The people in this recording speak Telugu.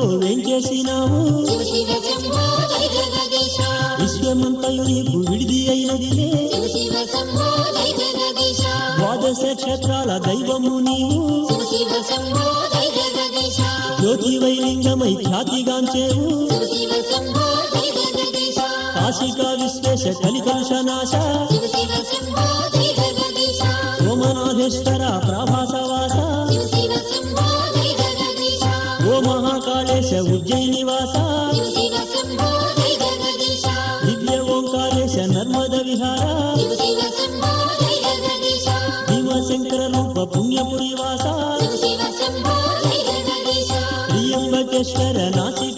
మహిమతో వేంచేసినావు విశ్వమంతయు నీకు విడిది అయినదిలే ద్వాదశ క్షేత్రాల దైవము నీవు జ్యోతివై లింగమై ఖ్యాతిగాంచేవు కాశికా విశ్వేశ కలికలుషనాశ సోమనాథేశ్వర ప్రభాసవాస ఓ మహాకాళేశ ఉజ్జయినివాస దివ్య ఓంకారేశ నర్మద విహార భీమశంకర రూప పుణ్యపురివాస త్రియంబకేశ్వర నాసి